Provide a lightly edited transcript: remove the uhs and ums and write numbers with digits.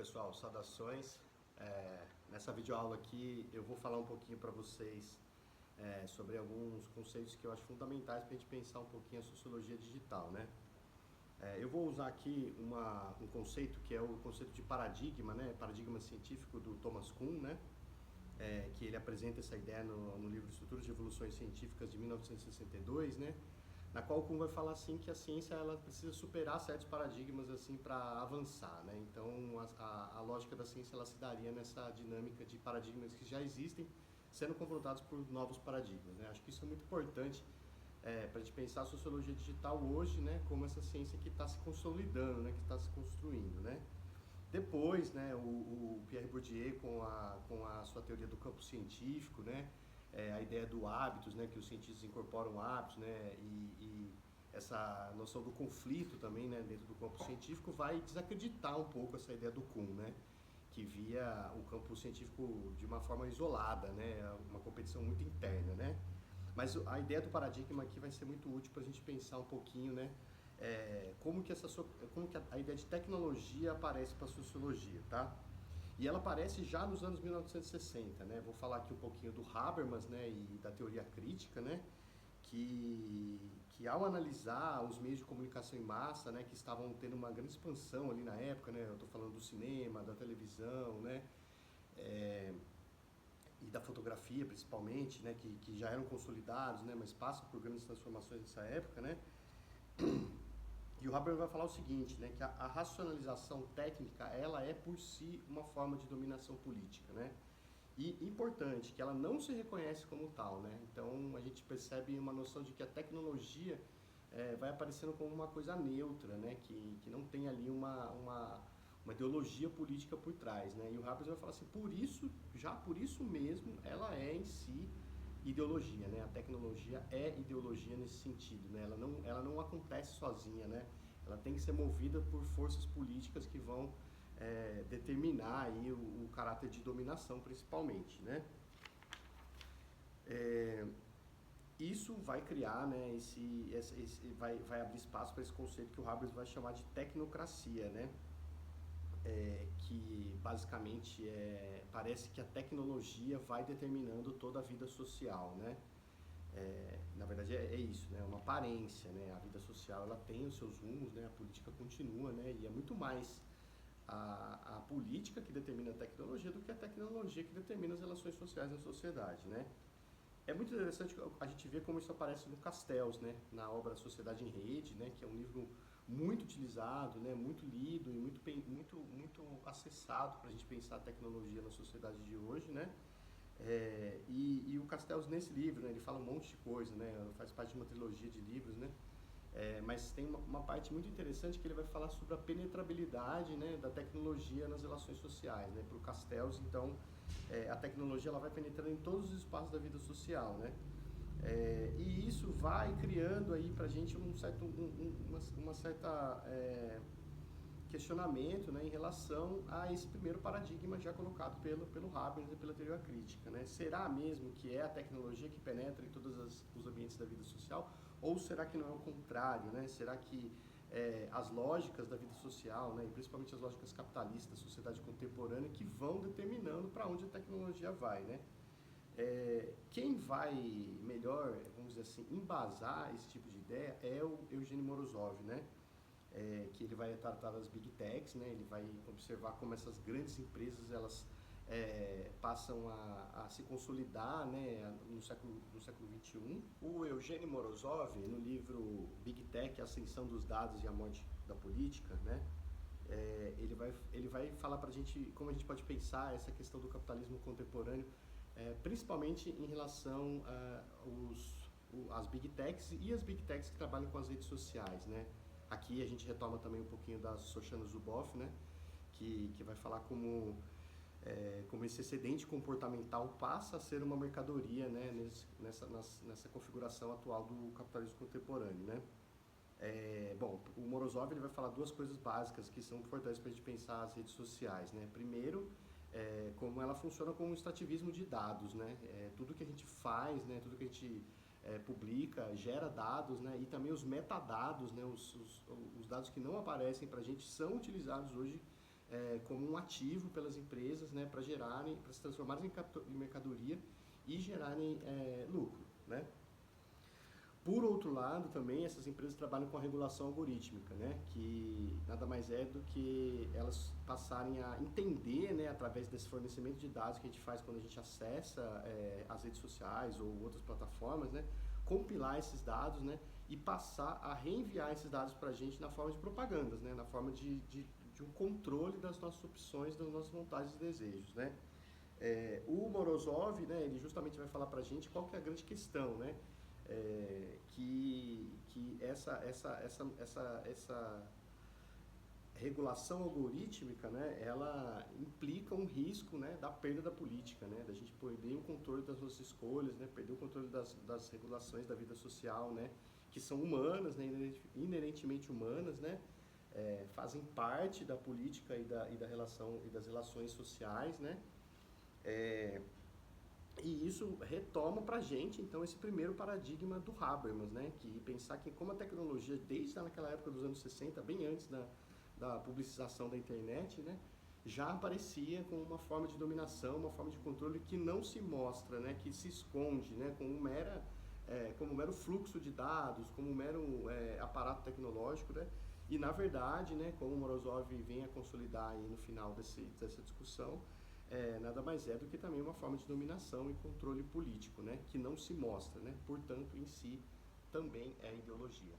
pessoal, saudações. Nessa videoaula aqui eu vou falar um pouquinho para vocês sobre alguns conceitos que eu acho fundamentais para a gente pensar um pouquinho a sociologia digital, né? Eu vou usar aqui um conceito que é o conceito de paradigma, né? Paradigma científico do Thomas Kuhn, né? Que ele apresenta essa ideia no livro Estruturas de Evoluções Científicas de 1962, né? Na qual o Kuhn vai falar assim que a ciência ela precisa superar certos paradigmas assim para avançar, né? Então a lógica da ciência ela se daria nessa dinâmica de paradigmas que já existem sendo confrontados por novos paradigmas, né? Acho que isso é muito importante para a gente pensar a sociologia digital hoje, né? Como essa ciência que está se consolidando, né? Que está se construindo, né? Depois, né, o Pierre Bourdieu com a sua teoria do campo científico, né, a ideia do hábitos, né, que os cientistas incorporam hábitos, né, e essa noção do conflito também, né, dentro do campo científico vai desacreditar um pouco essa ideia do Kuhn, né, que via o campo científico de uma forma isolada, né, uma competição muito interna, né. Mas a ideia do paradigma aqui vai ser muito útil para a gente pensar um pouquinho, né, como que a ideia de tecnologia aparece para a sociologia, tá? E ela aparece já nos anos 1960, né? Vou falar aqui um pouquinho do Habermas, né, e da teoria crítica, né, que ao analisar os meios de comunicação em massa, né, que estavam tendo uma grande expansão ali na época, né, eu estou falando do cinema, da televisão, né, e da fotografia principalmente, né, que já eram consolidados, né, mas passam por grandes transformações nessa época, né. E o Habermas vai falar o seguinte, né, que a racionalização técnica, ela é por si uma forma de dominação política, né? E importante, que ela não se reconhece como tal, né? Então a gente percebe uma noção de que a tecnologia vai aparecendo como uma coisa neutra, né? Que não tem ali uma ideologia política por trás, né? E o Habermas vai falar assim, por isso, já por isso mesmo, ela é em si ideologia, né? A tecnologia é ideologia nesse sentido, né? Ela não acontece sozinha, né? Ela tem que ser movida por forças políticas que vão determinar aí o caráter de dominação, principalmente, né? Isso vai criar, né? Vai abrir espaço para esse conceito que o Habermas vai chamar de tecnocracia, né? Que basicamente parece que a tecnologia vai determinando toda a vida social, né? Na verdade é isso, né? É uma aparência, né? A vida social ela tem os seus rumos, né? A política continua, né? E é muito mais a política que determina a tecnologia do que a tecnologia que determina as relações sociais na sociedade, né? É muito interessante a gente ver como isso aparece no Castells, né? Na obra Sociedade em Rede, né? Que é um livro muito utilizado, né? Muito lido e muito acessado para a gente pensar a tecnologia na sociedade de hoje, né? E o Castells nesse livro, né, ele fala um monte de coisa, né, faz parte de uma trilogia de livros, né, mas tem uma parte muito interessante que ele vai falar sobre a penetrabilidade, né, da tecnologia nas relações sociais, né, para o Castells, então a tecnologia ela vai penetrando em todos os espaços da vida social, né, e isso vai criando aí para a gente uma certa questionamento, né, em relação a esse primeiro paradigma já colocado pelo Habermas e pela teoria crítica, né? Será mesmo que é a tecnologia que penetra em todos os ambientes da vida social? Ou será que não é o contrário, né? Será que as lógicas da vida social, né, e principalmente as lógicas capitalistas da sociedade contemporânea que vão determinando para onde a tecnologia vai, né? Quem vai melhor, vamos dizer assim, embasar esse tipo de ideia é o Eugênio Morozov, né? Que ele vai tratar das big techs, né? Ele vai observar como essas grandes empresas elas passam a se consolidar, né? No século XXI. O Eugênio Morozov, no livro Big Tech, a Ascensão dos Dados e a Morte da Política, né? Ele vai falar para a gente como a gente pode pensar essa questão do capitalismo contemporâneo, principalmente em relação às big techs e as big techs que trabalham com as redes sociais, né? Aqui a gente retoma também um pouquinho da Shoshana Zuboff, né? Que vai falar como esse excedente comportamental passa a ser uma mercadoria, né? Nessa configuração atual do capitalismo contemporâneo, né? Bom, o Morozov ele vai falar duas coisas básicas que são importantes para a gente pensar as redes sociais, né? Primeiro, como ela funciona como um extrativismo de dados, né? Tudo que a gente faz, né? Tudo que a gente publica gera dados, né? E também os metadados, né? Os dados que não aparecem para a gente são utilizados hoje como um ativo pelas empresas, né, para se transformarem em mercadoria e gerarem lucro, né? Por outro lado, também, essas empresas trabalham com a regulação algorítmica, né? Que nada mais é do que elas passarem a entender, né, através desse fornecimento de dados que a gente faz quando a gente acessa as redes sociais ou outras plataformas, né? Compilar esses dados, né? E passar a reenviar esses dados para a gente na forma de propagandas, né? Na forma de um controle das nossas opções, das nossas vontades e desejos, né? O Morozov, né, ele justamente vai falar para a gente qual que é a grande questão, né? Que essa regulação algorítmica, né, ela implica um risco, né, da perda da política, né, da gente perder o controle das nossas escolhas, né, perder o controle das regulações da vida social, né, que são humanas, né, inerentemente humanas, né, fazem parte da política e da relação e das relações sociais, né. E isso retoma para a gente, então, esse primeiro paradigma do Habermas, né? Que pensar que como a tecnologia, desde naquela época dos anos 60, bem antes da publicização da internet, né? Já aparecia como uma forma de dominação, uma forma de controle que não se mostra, né? Que se esconde, né? Como um mero fluxo de dados, como um mero aparato tecnológico, né? E, na verdade, né? Como o Morozov vem a consolidar aí no final dessa discussão, nada mais é do que também uma forma de dominação e controle político, né, que não se mostra, né, portanto, em si, também é ideologia.